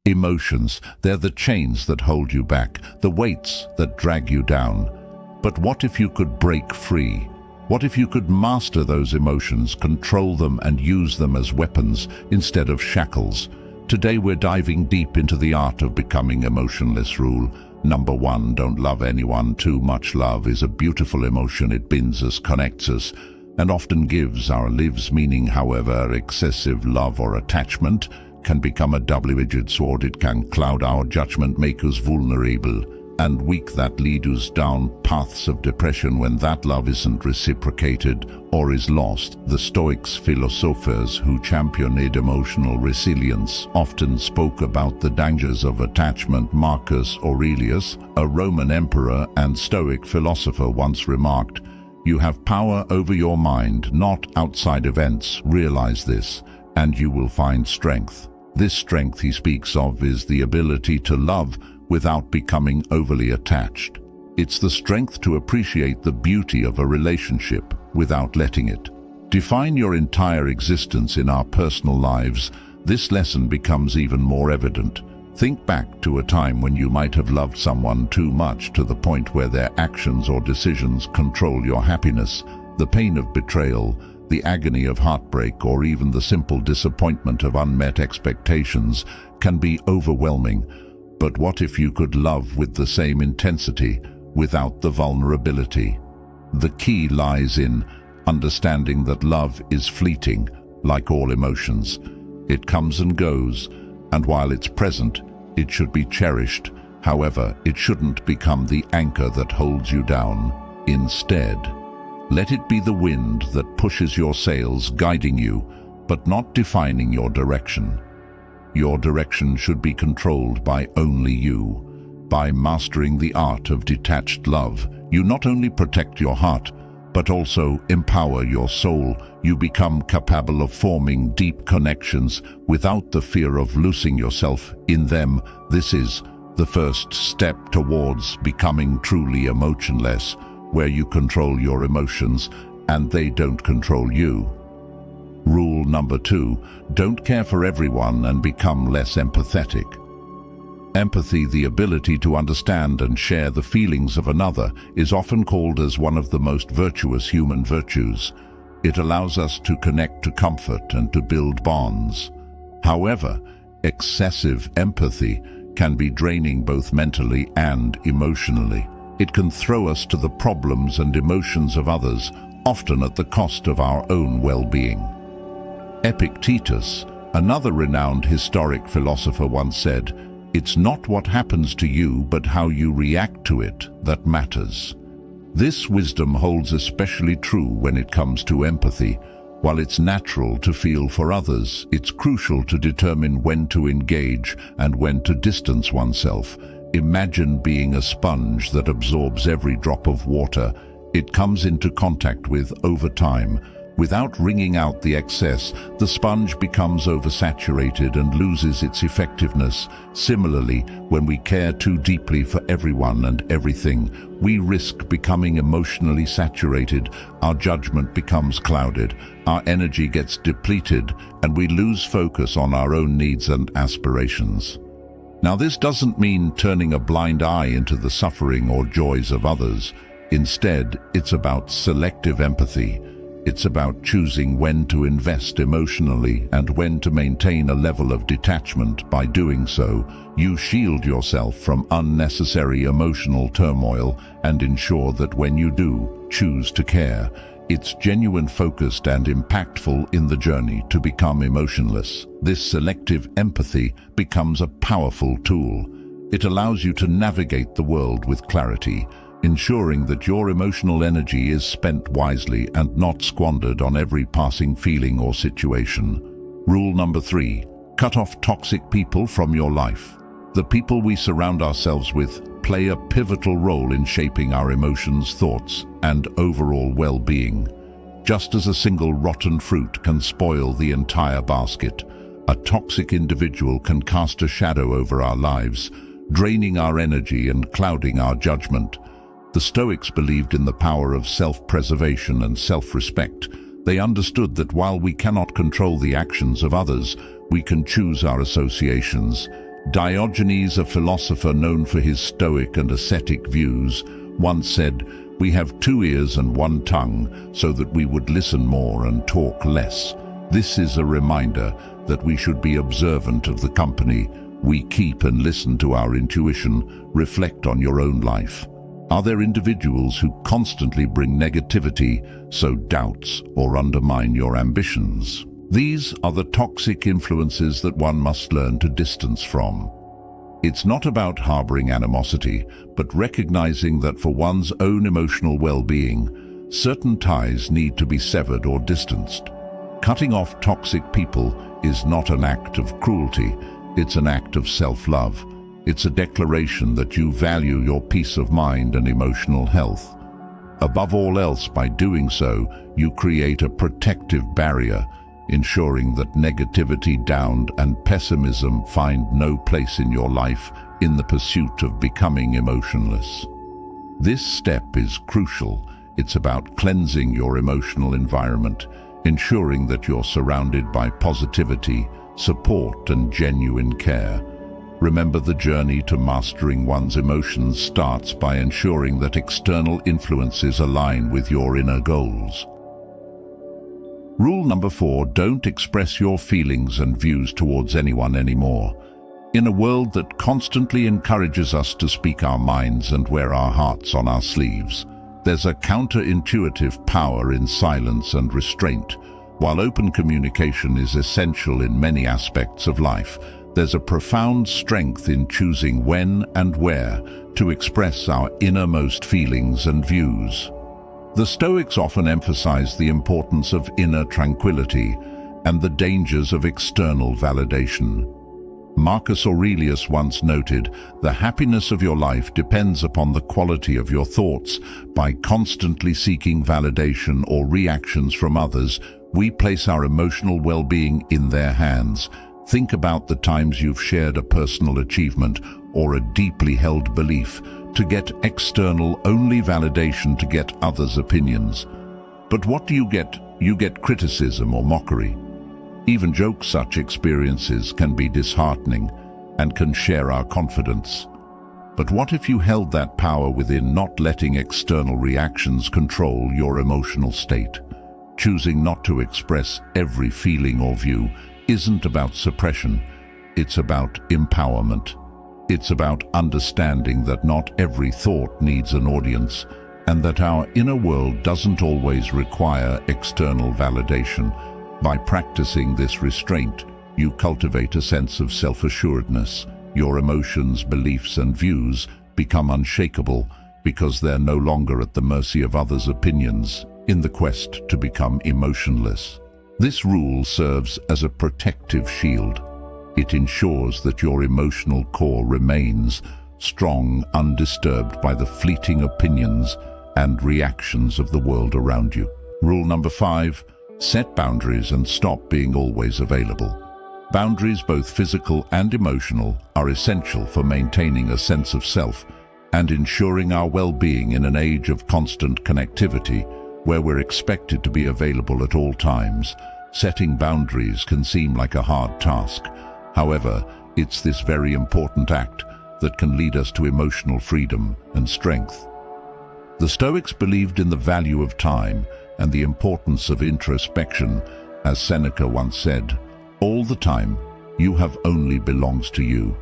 Emotions, they're the chains that hold you back, the weights that drag you down. But what if you could break free? What if you could master those emotions, control them and use them as weapons instead of shackles? Today we're diving deep into the art of becoming emotionless. Rule number 1, don't love anyone. Too much love is a beautiful emotion. It binds us, connects us, and often gives our lives meaning. However, excessive love or attachment can become a double-edged sword. It can cloud our judgment, make us vulnerable and weak, that lead us down paths of depression when that love isn't reciprocated or is lost. The Stoics, philosophers who championed emotional resilience, often spoke about the dangers of attachment. Marcus Aurelius, a Roman emperor and Stoic philosopher, once remarked, "You have power over your mind, not outside events. Realize this, and you will find strength." This strength he speaks of is the ability to love without becoming overly attached. It's the strength to appreciate the beauty of a relationship without letting it define your entire existence. In our personal lives, this lesson becomes even more evident. Think back to a time when you might have loved someone too much, to the point where their actions or decisions control your happiness. The pain of betrayal, the agony of heartbreak, or even the simple disappointment of unmet expectations can be overwhelming. But what if you could love with the same intensity without the vulnerability? The key lies in understanding that love is fleeting, like all emotions. It comes and goes, and while it's present, it should be cherished. However, it shouldn't become the anchor that holds you down. Instead, let it be the wind that pushes your sails, guiding you, but not defining your direction. Your direction should be controlled by only you. By mastering the art of detached love, you not only protect your heart, but also empower your soul. You become capable of forming deep connections without the fear of losing yourself in them. This is the first step towards becoming truly emotionless, where you control your emotions and they don't control you. Rule number 2, don't care for everyone and become less empathetic. Empathy, the ability to understand and share the feelings of another, is often called as one of the most virtuous human virtues. It allows us to connect, to comfort, and to build bonds. However, excessive empathy can be draining both mentally and emotionally. It can throw us to the problems and emotions of others, often at the cost of our own well-being. Epictetus, another renowned historic philosopher, once said, "It's not what happens to you, but how you react to it that matters." This wisdom holds especially true when it comes to empathy. While it's natural to feel for others, it's crucial to determine when to engage and when to distance oneself. Imagine being a sponge that absorbs every drop of water it comes into contact with over time. Without wringing out the excess, the sponge becomes oversaturated and loses its effectiveness. Similarly, when we care too deeply for everyone and everything, we risk becoming emotionally saturated. Our judgment becomes clouded, our energy gets depleted, and we lose focus on our own needs and aspirations. Now, this doesn't mean turning a blind eye into the suffering or joys of others. Instead, it's about selective empathy. It's about choosing when to invest emotionally and when to maintain a level of detachment. By doing so, you shield yourself from unnecessary emotional turmoil and ensure that when you do choose to care, it's genuine, focused, and impactful in the journey to become emotionless. This selective empathy becomes a powerful tool. It allows you to navigate the world with clarity, ensuring that your emotional energy is spent wisely and not squandered on every passing feeling or situation. Rule number 3, cut off toxic people from your life. The people we surround ourselves with play a pivotal role in shaping our emotions, thoughts, and overall well-being. Just as a single rotten fruit can spoil the entire basket, a toxic individual can cast a shadow over our lives, draining our energy and clouding our judgment. The Stoics believed in the power of self-preservation and self-respect. They understood that while we cannot control the actions of others, we can choose our associations. Diogenes, a philosopher known for his Stoic and ascetic views, once said, "We have 2 ears and 1 tongue, so that we would listen more and talk less." This is a reminder that we should be observant of the company we keep and listen to our intuition. Reflect on your own life. Are there individuals who constantly bring negativity, sow doubts, or undermine your ambitions? These are the toxic influences that one must learn to distance from. It's not about harboring animosity, but recognizing that for one's own emotional well-being, certain ties need to be severed or distanced. Cutting off toxic people is not an act of cruelty, it's an act of self-love. It's a declaration that you value your peace of mind and emotional health. Above all else, by doing so, you create a protective barrier, ensuring that negativity, doubt, and pessimism find no place in your life in the pursuit of becoming emotionless. This step is crucial. It's about cleansing your emotional environment, ensuring that you're surrounded by positivity, support, and genuine care. Remember, the journey to mastering one's emotions starts by ensuring that external influences align with your inner goals. Rule number 4, don't express your feelings and views towards anyone anymore. In a world that constantly encourages us to speak our minds and wear our hearts on our sleeves, there's a counterintuitive power in silence and restraint. While open communication is essential in many aspects of life, there's a profound strength in choosing when and where to express our innermost feelings and views. The Stoics often emphasize the importance of inner tranquility and the dangers of external validation. Marcus Aurelius once noted, "The happiness of your life depends upon the quality of your thoughts. By constantly seeking validation or reactions from others, we place our emotional well-being in their hands." Think about the times you've shared a personal achievement or a deeply held belief to get external-only validation to get others' opinions. But what do you get? You get criticism or mockery. Even such experiences can be disheartening and can share our confidence. But what if you held that power within, not letting external reactions control your emotional state? Choosing not to express every feeling or view isn't about suppression, it's about empowerment. It's about understanding that not every thought needs an audience, and that our inner world doesn't always require external validation. By practicing this restraint, you cultivate a sense of self-assuredness. Your emotions, beliefs, and views become unshakable because they're no longer at the mercy of others' opinions in the quest to become emotionless. This rule serves as a protective shield. It ensures that your emotional core remains strong, undisturbed by the fleeting opinions and reactions of the world around you. Rule number 5, set boundaries and stop being always available. Boundaries, both physical and emotional, are essential for maintaining a sense of self and ensuring our well-being in an age of constant connectivity, where we're expected to be available at all times. Setting boundaries can seem like a hard task. However, it's this very important act that can lead us to emotional freedom and strength. The Stoics believed in the value of time and the importance of introspection. As Seneca once said, "All the time you have only belongs to you."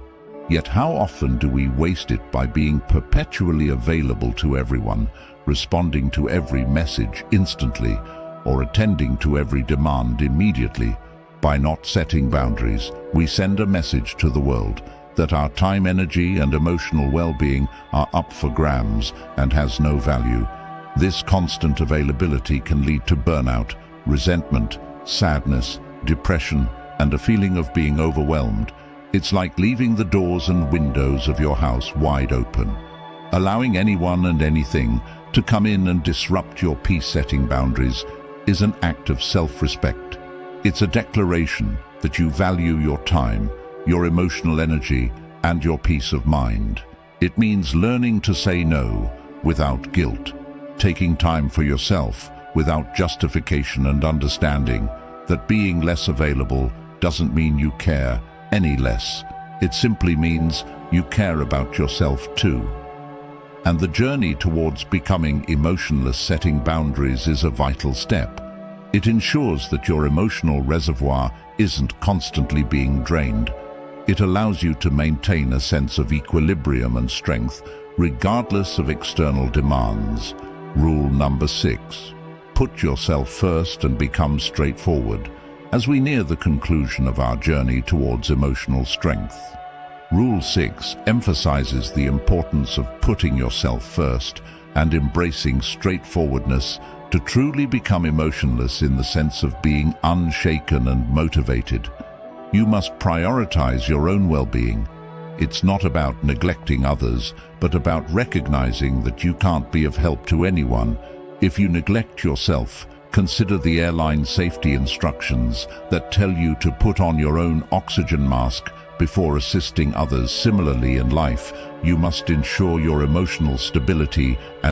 Yet how often do we waste it by being perpetually available to everyone, responding to every message instantly, or attending to every demand immediately? By not setting boundaries, we send a message to the world that our time, energy, and emotional well-being are up for grabs and has no value. This constant availability can lead to burnout, resentment, sadness, depression, and a feeling of being overwhelmed. It's like leaving the doors and windows of your house wide open, allowing anyone and anything to come in and disrupt your peace. Setting boundaries is an act of self-respect. It's a declaration that you value your time, your emotional energy, and your peace of mind. It means learning to say no without guilt, taking time for yourself without justification, and understanding that being less available doesn't mean you care any less. It simply means you care about yourself too. And the journey towards becoming emotionless, setting boundaries, is a vital step. It ensures that your emotional reservoir isn't constantly being drained. It allows you to maintain a sense of equilibrium and strength, regardless of external demands. Rule number 6. Put yourself first and become straightforward. As we near the conclusion of our journey towards emotional strength, Rule 6 emphasizes the importance of putting yourself first and embracing straightforwardness to truly become emotionless in the sense of being unshaken and motivated. You must prioritize your own well-being. It's not about neglecting others, but about recognizing that you can't be of help to anyone. If you neglect yourself, consider the airline safety instructions that tell you to put on your own oxygen mask before assisting others. Similarly, in life, you must ensure your emotional stability and